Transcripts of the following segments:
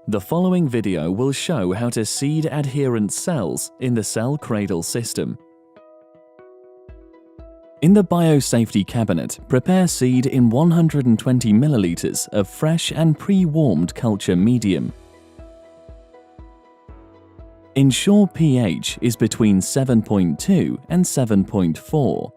The following video will show how to seed adherent cells in the CelCradle system. In the biosafety cabinet, prepare seed in 120 milliliters of fresh and pre-warmed culture medium. Ensure pH is between 7.2 and 7.4.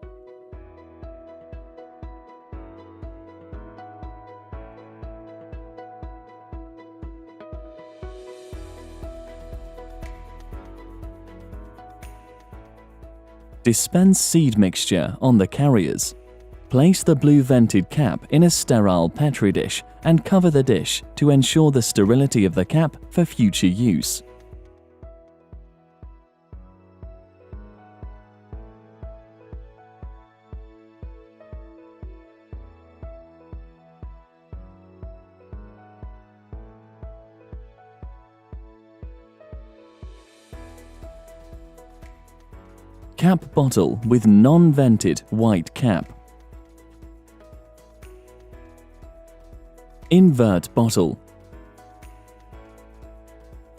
Dispense seed mixture on the carriers. Place the blue vented cap in a sterile Petri dish and cover the dish to ensure the sterility of the cap for future use. Cap bottle with non-vented white cap. Invert bottle.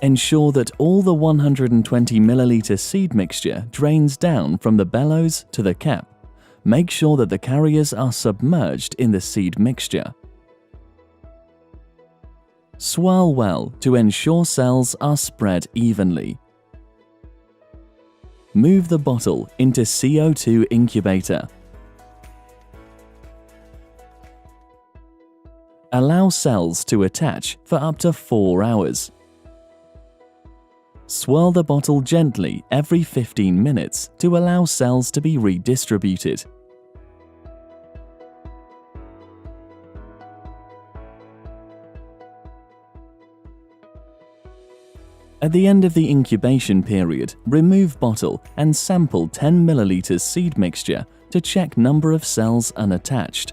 Ensure that all the 120 milliliter seed mixture drains down from the bellows to the cap. Make sure that the carriers are submerged in the seed mixture. Swirl well to ensure cells are spread evenly. Move the bottle into CO2 incubator. Allow cells to attach for up to 4 hours. Swirl the bottle gently every 15 minutes to allow cells to be redistributed. At the end of the incubation period, remove bottle and sample 10 milliliters seed mixture to check number of cells unattached.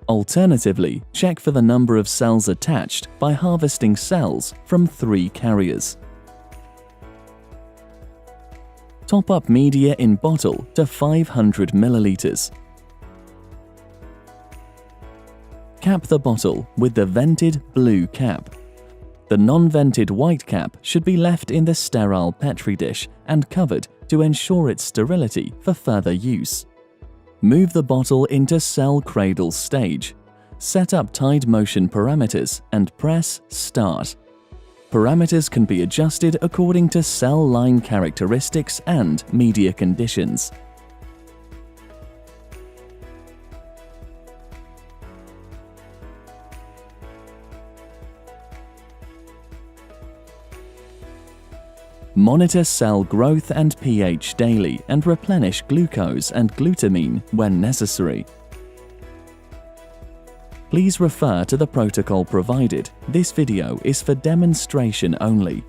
Alternatively, check for the number of cells attached by harvesting cells from 3 carriers. Top up media in bottle to 500 milliliters. Cap the bottle with the vented blue cap. The non-vented white cap should be left in the sterile Petri dish and covered to ensure its sterility for further use. Move the bottle into CelCradle stage. Set up Tide motion parameters and press Start. Parameters can be adjusted according to cell line characteristics and media conditions. Monitor cell growth and pH daily and replenish glucose and glutamine when necessary. Please refer to the protocol provided. This video is for demonstration only.